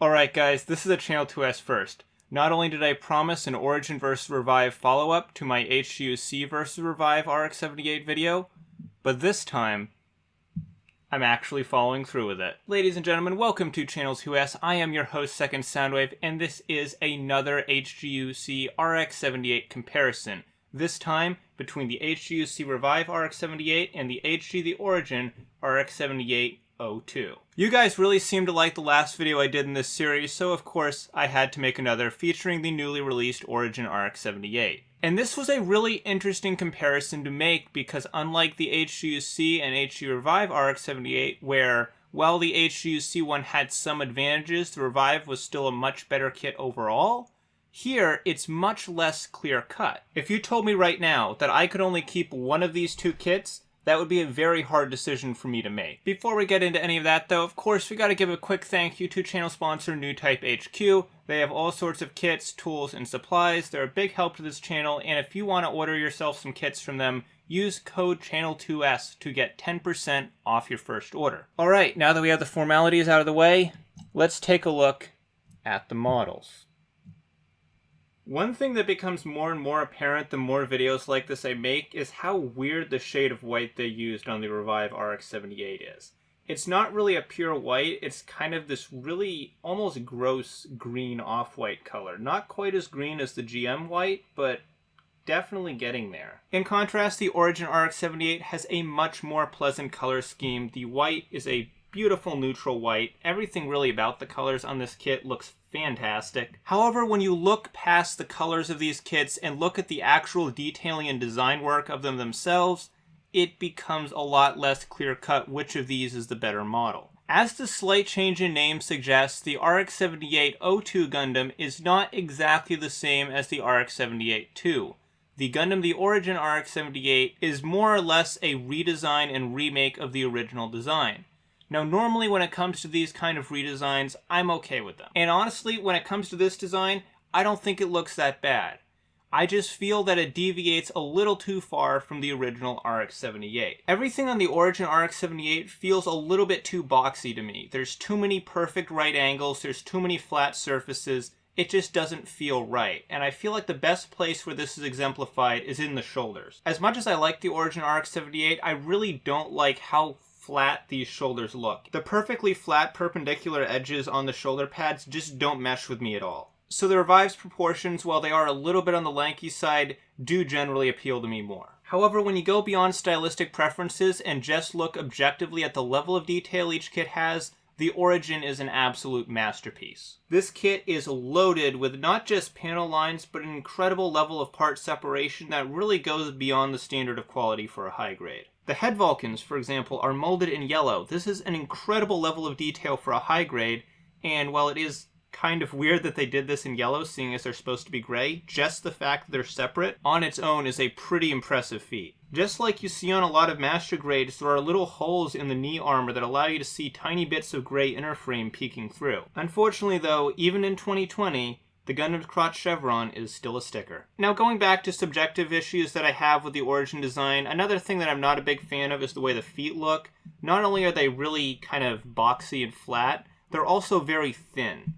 Alright guys, this is a Channel 2S first. Not only did I promise an Origin vs. Revive follow-up to my HGUC vs. Revive RX-78 video, but this time, I'm actually following through with it. Ladies and gentlemen, welcome to Channel 2S. I am your host, Second Soundwave, and this is another HGUC RX-78 comparison. This time, between the HGUC Revive RX-78 and the HG the Origin RX-78 02. You guys really seemed to like the last video I did in this series, so of course I had to make another featuring the newly released Origin RX-78. And this was a really interesting comparison to make because unlike the HGUC and HG Revive RX-78, where while the HGUC one had some advantages, the Revive was still a much better kit overall, here it's much less clear-cut. If you told me right now that I could only keep one of these two kits, that would be a very hard decision for me to make. Before we get into any of that though, of course we gotta give a quick thank you to channel sponsor NewType HQ. They have all sorts of kits, tools, and supplies. They're a big help to this channel, and if you want to order yourself some kits from them, use code Channel2S to get 10% off your first order. Alright, now that we have the formalities out of the way, let's take a look at the models. One thing that becomes more and more apparent the more videos like this I make is how weird the shade of white they used on the Revive RX-78 is. It's not really a pure white, it's kind of this really almost gross green off-white color. Not quite as green as the GM white, but definitely getting there. In contrast, the Origin RX-78 has a much more pleasant color scheme. The white is a beautiful neutral white. Everything really about the colors on this kit looks fantastic. However, when you look past the colors of these kits and look at the actual detailing and design work of them themselves, it becomes a lot less clear-cut which of these is the better model. As the slight change in name suggests, the RX-78 02 Gundam is not exactly the same as the RX-78 2. The Gundam the Origin RX-78 is more or less a redesign and remake of the original design. Now, normally when it comes to these kind of redesigns, I'm okay with them. And honestly, when it comes to this design, I don't think it looks that bad. I just feel that it deviates a little too far from the original RX-78. Everything on the Origin RX-78 feels a little bit too boxy to me. There's too many perfect right angles, there's too many flat surfaces, it just doesn't feel right. And I feel like the best place where this is exemplified is in the shoulders. As much as I like the Origin RX-78, I really don't like how flat these shoulders look. The perfectly flat perpendicular edges on the shoulder pads just don't mesh with me at all. So the Revive's proportions, while they are a little bit on the lanky side, do generally appeal to me more. However, when you go beyond stylistic preferences and just look objectively at the level of detail each kit has, the Origin is an absolute masterpiece. This kit is loaded with not just panel lines, but an incredible level of part separation that really goes beyond the standard of quality for a high grade. The head Vulcans, for example, are molded in yellow. This is an incredible level of detail for a high grade, and while it is kind of weird that they did this in yellow, seeing as they're supposed to be gray, just the fact that they're separate on its own is a pretty impressive feat. Just like you see on a lot of master grades, there are little holes in the knee armor that allow you to see tiny bits of gray inner frame peeking through. Unfortunately though, even in 2020, the Gundam's crotch chevron is still a sticker. Now, going back to subjective issues that I have with the Origin design, another thing that I'm not a big fan of is the way the feet look. Not only are they really kind of boxy and flat, they're also very thin.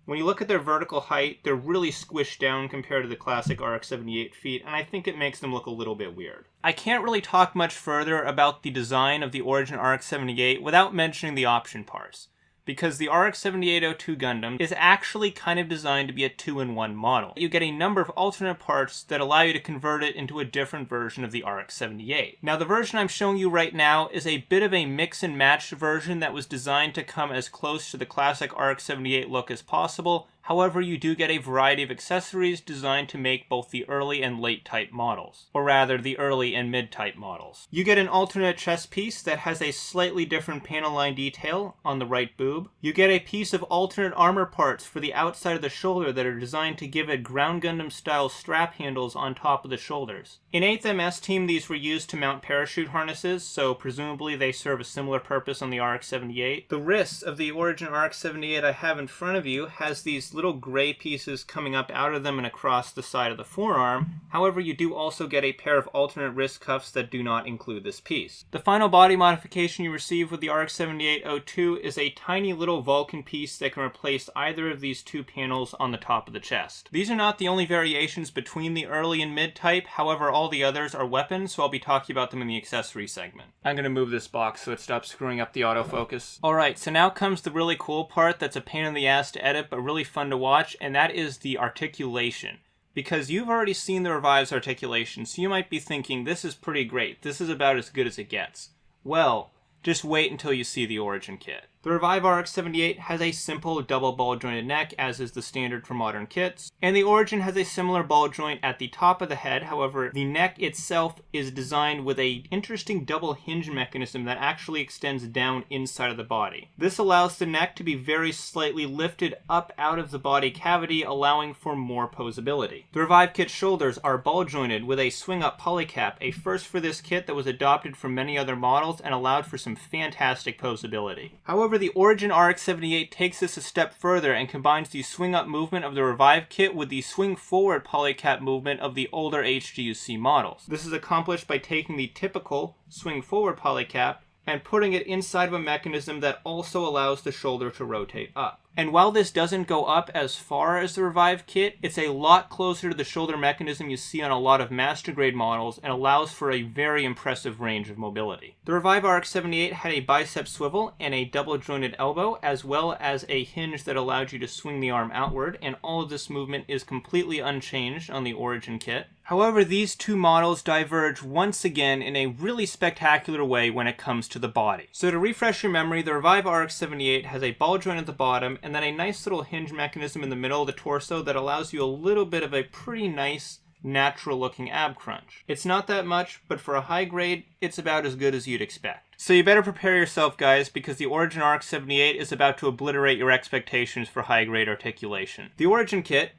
When you look at their vertical height, they're really squished down compared to the classic RX-78 feet, and I think it makes them look a little bit weird. I can't really talk much further about the design of the Origin RX-78 without mentioning the option parts, because the RX-78 02 Gundam is actually kind of designed to be a 2-in-1 model. You get a number of alternate parts that allow you to convert it into a different version of the RX-78. Now, the version I'm showing you right now is a bit of a mix and match version that was designed to come as close to the classic RX-78 look as possible. However, you do get a variety of accessories designed to make both the early and late type models, or rather the early and mid type models. You get an alternate chest piece that has a slightly different panel line detail on the right boob. You get a piece of alternate armor parts for the outside of the shoulder that are designed to give it Ground Gundam style strap handles on top of the shoulders. In 8th MS Team, these were used to mount parachute harnesses, so presumably they serve a similar purpose on the RX-78. The wrists of the Origin RX-78 I have in front of you has these these little gray pieces coming up out of them and across the side of the forearm. However, you do also get a pair of alternate wrist cuffs that do not include this piece. The final body modification you receive with the RX-7802 is a tiny little Vulcan piece that can replace either of these two panels on the top of the chest. These are not the only variations between the early and mid type, however all the others are weapons, so I'll be talking about them in the accessory segment. I'm going to move this box so it stops screwing up the autofocus. Alright, so now comes the really cool part that's a pain in the ass to edit but really fun to watch, and that is the articulation. Because you've already seen the Revive's articulation, so you might be thinking, this is pretty great, this is about as good as it gets. Well, just wait until you see the Origin kit. The Revive RX-78 has a simple double ball jointed neck, as is the standard for modern kits, and the Origin has a similar ball joint at the top of the head. However, the neck itself is designed with an interesting double hinge mechanism that actually extends down inside of the body. This allows the neck to be very slightly lifted up out of the body cavity, allowing for more posability. The Revive kit's shoulders are ball jointed with a swing up polycap, a first for this kit that was adopted from many other models and allowed for some fantastic posability. However, the Origin RX-78 takes this a step further and combines the swing up movement of the Revive kit with the swing forward polycap movement of the older HGUC models. This is accomplished by taking the typical swing forward polycap and putting it inside of a mechanism that also allows the shoulder to rotate up. And while this doesn't go up as far as the Revive kit, it's a lot closer to the shoulder mechanism you see on a lot of master grade models and allows for a very impressive range of mobility. The Revive RX-78 had a bicep swivel and a double jointed elbow, as well as a hinge that allowed you to swing the arm outward, and all of this movement is completely unchanged on the Origin kit. However, these two models diverge once again in a really spectacular way when it comes to the body. So to refresh your memory, the Revive RX-78 has a ball joint at the bottom and then a nice little hinge mechanism in the middle of the torso that allows you a little bit of a pretty nice, natural looking ab crunch. It's not that much, but for a high grade, it's about as good as you'd expect. So you better prepare yourself, guys, because the Origin RX-78 is about to obliterate your expectations for high grade articulation. The Origin kit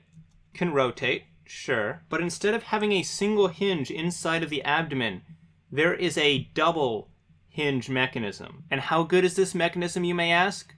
can rotate, sure, but instead of having a single hinge inside of the abdomen, there is a double hinge mechanism. And how good is this mechanism, you may ask?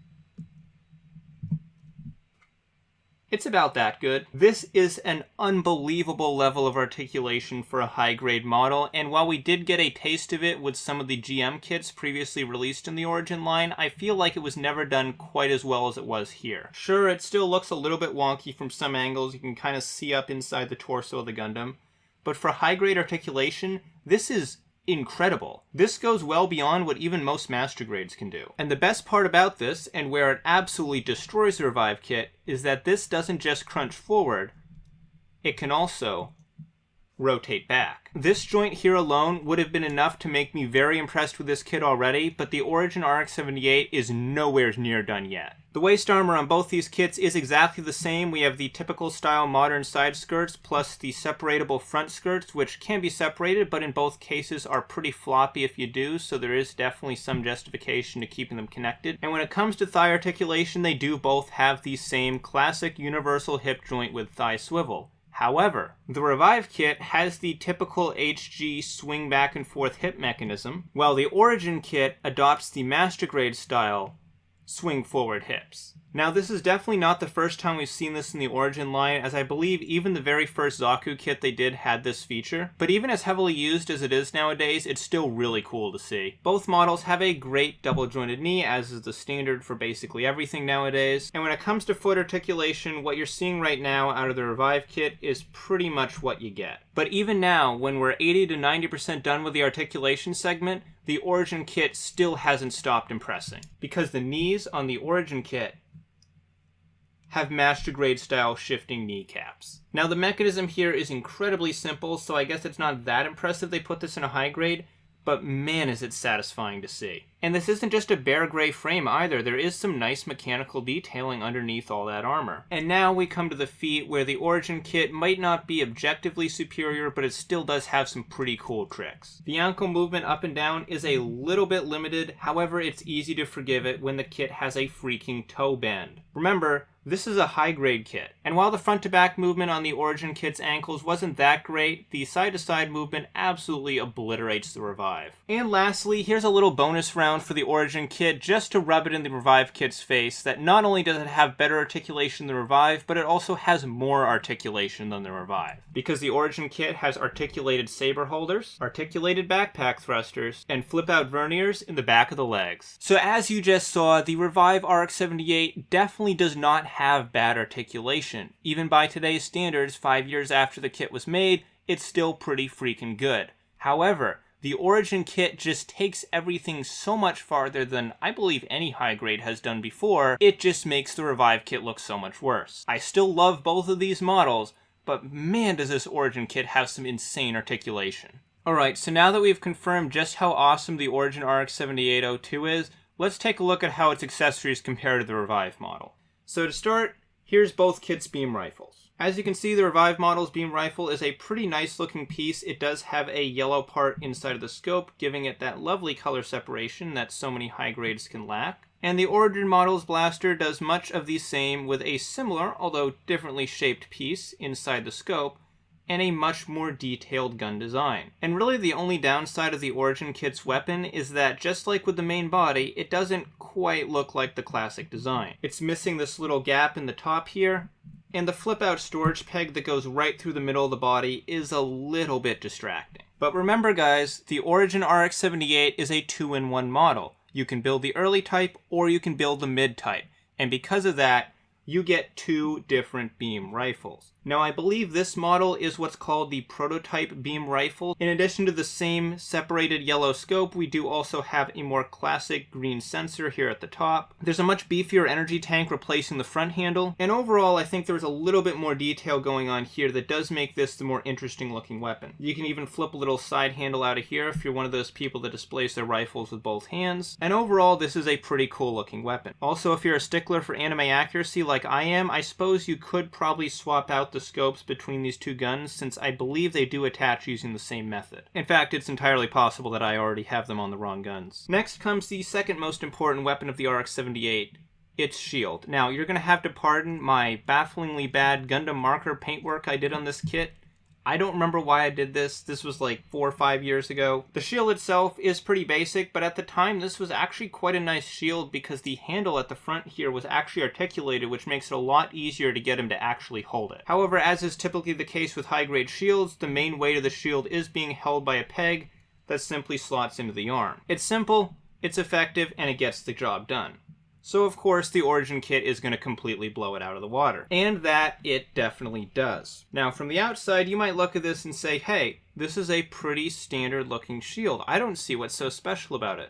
It's about that good. This is an unbelievable level of articulation for a high-grade model, and while we did get a taste of it with some of the GM kits previously released in the Origin line, I feel like it was never done quite as well as it was here. Sure, it still looks a little bit wonky from some angles, you can kind of see up inside the torso of the Gundam, but for high-grade articulation, this is incredible. This goes well beyond what even most master grades can do. And the best part about this, and where it absolutely destroys the Revive kit, is that this doesn't just crunch forward, it can also rotate back. This joint here alone would have been enough to make me very impressed with this kit already, but the Origin RX-78 is nowhere near done yet. The waist armor on both these kits is exactly the same. We have the typical style modern side skirts plus the separatable front skirts, which can be separated, but in both cases are pretty floppy if you do, so there is definitely some justification to keeping them connected. And when it comes to thigh articulation, they do both have the same classic universal hip joint with thigh swivel. However, the Revive kit has the typical HG swing back and forth hip mechanism, while the Origin kit adopts the master grade style swing forward hips. Now, this is definitely not the first time we've seen this in the Origin line, as I believe even the very first Zaku kit they did had this feature. But even as heavily used as it is nowadays, it's still really cool to see. Both models have a great double jointed knee, as is the standard for basically everything nowadays. And when it comes to foot articulation, what you're seeing right now out of the Revive kit is pretty much what you get. But even now, when we're 80 to 90% done with the articulation segment, the Origin kit still hasn't stopped impressing. Because the knees on the Origin kit have master grade style shifting kneecaps. Now, the mechanism here is incredibly simple, so I guess it's not that impressive they put this in a high grade, but man is it satisfying to see. And this isn't just a bare gray frame either, there is some nice mechanical detailing underneath all that armor. And now we come to the feet, where the Origin kit might not be objectively superior, but it still does have some pretty cool tricks. The ankle movement up and down is a little bit limited, however it's easy to forgive it when the kit has a freaking toe bend. Remember, this is a high-grade kit, and while the front-to-back movement on the Origin kit's ankles wasn't that great, the side-to-side movement absolutely obliterates the Revive. And lastly, here's a little bonus round around for the Origin kit just to rub it in the Revive kit's face that not only does it have better articulation than the Revive, but it also has more articulation than the Revive. Because the Origin kit has articulated saber holders, articulated backpack thrusters, and flip-out verniers in the back of the legs. So as you just saw, the Revive RX-78 definitely does not have bad articulation. Even by today's standards, 5 years after the kit was made, it's still pretty freaking good. However, the Origin kit just takes everything so much farther than I believe any high grade has done before, it just makes the Revive kit look so much worse. I still love both of these models, but man does this Origin kit have some insane articulation. Alright, so now that we've confirmed just how awesome the Origin RX-7802 is, let's take a look at how its accessories compare to the Revive model. So to start, here's both kits' beam rifles. As you can see, the Revive model's beam rifle is a pretty nice looking piece. It does have a yellow part inside of the scope, giving it that lovely color separation that so many high grades can lack. And the Origin model's blaster does much of the same with a similar, although differently shaped piece inside the scope, and a much more detailed gun design. And really the only downside of the Origin kit's weapon is that, just like with the main body, it doesn't quite look like the classic design. It's missing this little gap in the top here, and the flip-out storage peg that goes right through the middle of the body is a little bit distracting. But remember guys, the Origin RX-78 is a 2-in-1 model. You can build the early type, or you can build the mid type, and because of that, you get 2 different beam rifles. Now I believe this model is what's called the prototype beam rifle. In addition to the same separated yellow scope, we do also have a more classic green sensor here at the top. There's a much beefier energy tank replacing the front handle, and overall I think there's a little bit more detail going on here that does make this the more interesting looking weapon. You can even flip a little side handle out of here if you're one of those people that displays their rifles with both hands, and overall this is a pretty cool looking weapon. Also, if you're a stickler for anime accuracy like I am, I suppose you could probably swap out the scopes between these two guns, since I believe they do attach using the same method. In fact, it's entirely possible that I already have them on the wrong guns. Next comes the second most important weapon of the RX-78, its shield. Now, you're going to have to pardon my bafflingly bad Gundam marker paintwork I did on this kit. I don't remember why I did this. This was like 4 or 5 years ago. The shield itself is pretty basic, but at the time this was actually quite a nice shield because the handle at the front here was actually articulated, which makes it a lot easier to get him to actually hold it. However, as is typically the case with high-grade shields, the main weight of the shield is being held by a peg that simply slots into the arm. It's simple, it's effective, and it gets the job done. So of course the Origin kit is going to completely blow it out of the water. And that it definitely does. Now from the outside you might look at this and say, hey, this is a pretty standard looking shield. I don't see what's so special about it.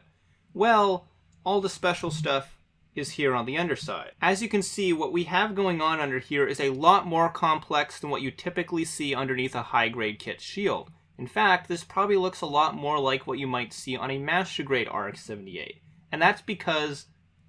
Well, all the special stuff is here on the underside. As you can see, what we have going on under here is a lot more complex than what you typically see underneath a high-grade kit shield. In fact, this probably looks a lot more like what you might see on a Master Grade RX-78. And that's because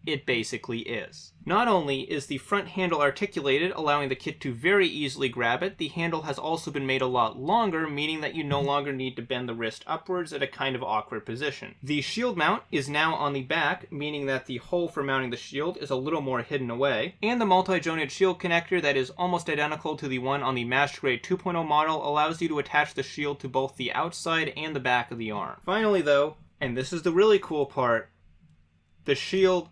it basically is. Not only is the front handle articulated, allowing the kit to very easily grab it, the handle has also been made a lot longer, meaning that you no longer need to bend the wrist upwards at a kind of awkward position. The shield mount is now on the back, meaning that the hole for mounting the shield is a little more hidden away, and the multi-jointed shield connector that is almost identical to the one on the Master Grade 2.0 model allows you to attach the shield to both the outside and the back of the arm. Finally though, and this is the really cool part, the shield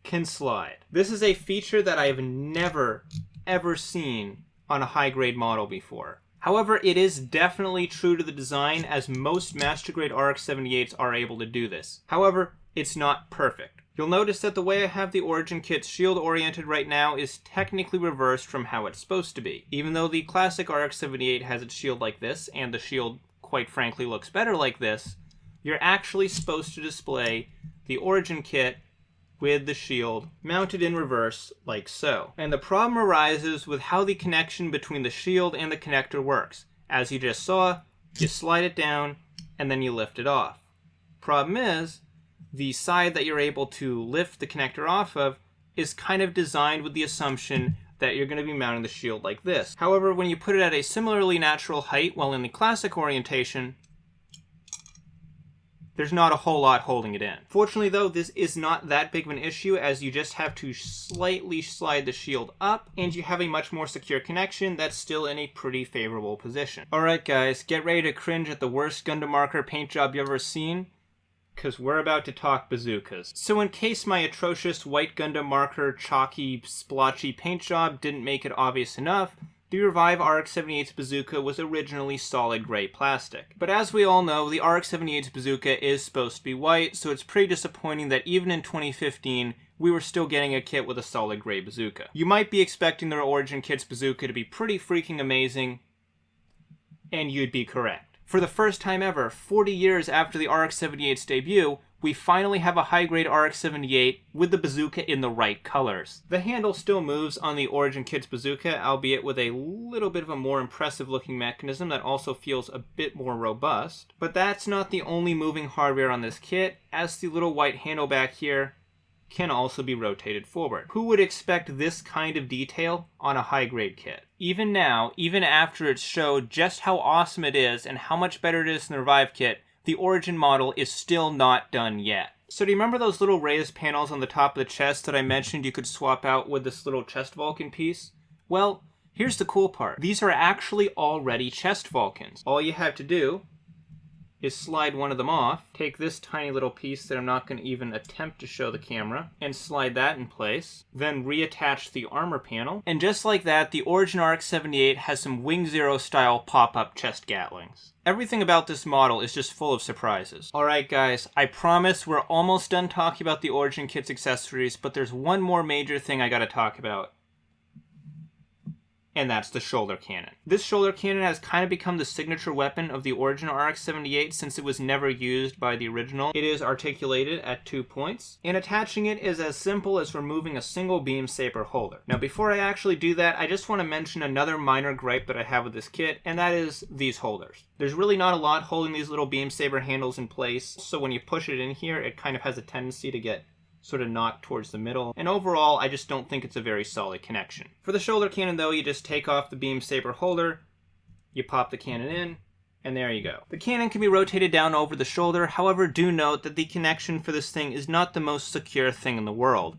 can slide. This is a feature that I have never, ever seen on a high-grade model before. However, it is definitely true to the design, as most Master Grade RX-78s are able to do this. However, it's not perfect. You'll notice that the way I have the Origin kit's shield oriented right now is technically reversed from how it's supposed to be. Even though the classic RX-78 has its shield like this, and the shield, quite frankly, looks better like this, you're actually supposed to display the Origin kit with the shield mounted in reverse, like so. And the problem arises with how the connection between the shield and the connector works. As you just saw, you slide it down, and then you lift it off. Problem is, the side that you're able to lift the connector off of is kind of designed with the assumption that you're going to be mounting the shield like this. However, when you put it at a similarly natural height while in the classic orientation, there's not a whole lot holding it in. Fortunately though, this is not that big of an issue, as you just have to slightly slide the shield up, and you have a much more secure connection that's still in a pretty favorable position. Alright guys, get ready to cringe at the worst Gundam marker paint job you've ever seen. because we're about to talk bazookas. So in case my atrocious white Gundam marker, chalky, splotchy paint job didn't make it obvious enough, the Revive RX-78's bazooka was originally solid gray plastic. But as we all know, the RX-78's bazooka is supposed to be white, so it's pretty disappointing that even in 2015, we were still getting a kit with a solid gray bazooka. You might be expecting the Origin kit's bazooka to be pretty freaking amazing, and you'd be correct. For the first time ever, 40 years after the RX-78's debut, we finally have a high-grade RX-78 with the bazooka in the right colors. The handle still moves on the Origin kit's bazooka, albeit with a little bit of a more impressive-looking mechanism that also feels a bit more robust. But that's not the only moving hardware on this kit, as the little white handle back here can also be rotated forward. Who would expect this kind of detail on a high-grade kit? Even now, even after it's showed just how awesome it is and how much better it is than the Revive kit, the Origin model is still not done yet. So do you remember those little raised panels on the top of the chest that I mentioned you could swap out with this little chest Vulcan piece? Well, here's the cool part. These are actually already chest Vulcans. All you have to do is slide one of them off, take this tiny little piece that I'm not going to even attempt to show the camera, and slide that in place, then reattach the armor panel, and just like that, the Origin RX-78 has some Wing Zero style pop-up chest gatlings. Everything about this model is just full of surprises. Alright guys, I promise we're almost done talking about the Origin kit's accessories, but there's one more major thing I gotta talk about. And that's the shoulder cannon. This shoulder cannon has kind of become the signature weapon of the Origin RX-78 since it was never used by the original. It is articulated at 2 points, and attaching it is as simple as removing a single beam saber holder. Now before I actually do that, I just want to mention another minor gripe that I have with this kit, and that is these holders. There's really not a lot holding these little beam saber handles in place, so when you push it in here, it kind of has a tendency to get sort of knocked towards the middle, and overall I just don't think it's a very solid connection. For the shoulder cannon though, you just take off the beam saber holder, you pop the cannon in, and there you go. The cannon can be rotated down over the shoulder, however do note that the connection for this thing is not the most secure thing in the world.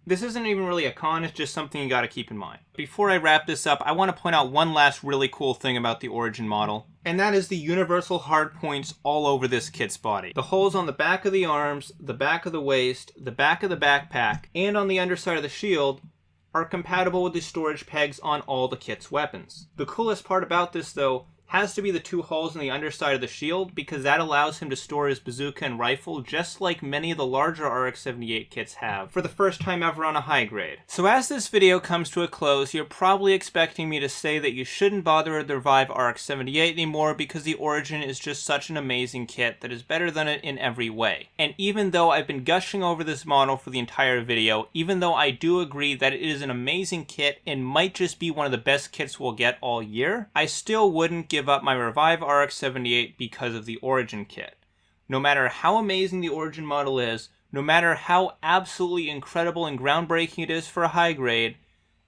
This isn't even really a con, it's just something you gotta keep in mind. Before I wrap this up, I want to point out one last really cool thing about the Origin model, and that is the universal hard points all over this kit's body. The holes on the back of the arms, the back of the waist, the back of the backpack, and on the underside of the shield are compatible with the storage pegs on all the kit's weapons. The coolest part about this though has to be the 2 holes in the underside of the shield, because that allows him to store his bazooka and rifle just like many of the larger RX-78 kits have for the first time ever on a high grade. So as this video comes to a close, you're probably expecting me to say that you shouldn't bother with the Revive RX-78 anymore because the Origin is just such an amazing kit that is better than it in every way. And even though I've been gushing over this model for the entire video, even though I do agree that it is an amazing kit and might just be one of the best kits we'll get all year, I still wouldn't give up my Revive RX-78 because of the Origin kit. No matter how amazing the Origin model is, no matter how absolutely incredible and groundbreaking it is for a high grade,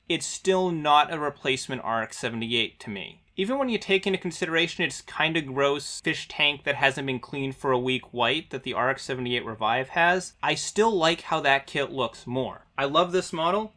it's still not a replacement RX-78 to me. Even when you take into consideration its kinda gross fish tank that hasn't been cleaned for a week white that the RX-78 Revive has, I still like how that kit looks more. I love this model,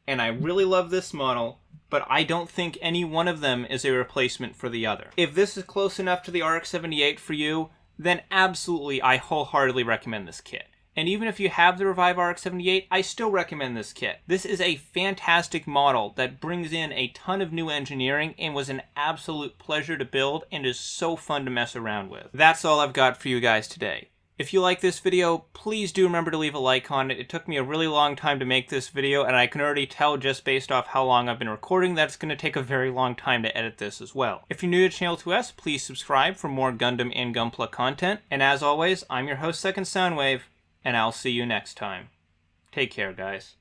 and I really love this model, but I don't think any one of them is a replacement for the other. If this is close enough to the RX-78 for you, then absolutely I wholeheartedly recommend this kit. And even if you have the Revive RX-78, I still recommend this kit. This is a fantastic model that brings in a ton of new engineering and was an absolute pleasure to build and is so fun to mess around with. That's all I've got for you guys today. If you like this video, please do remember to leave a like on it. It took me a really long time to make this video, and I can already tell just based off how long I've been recording that it's going to take a very long time to edit this as well. If you're new to Channel 2S, please subscribe for more Gundam and Gunpla content. And as always, I'm your host, Second Soundwave, and I'll see you next time. Take care, guys.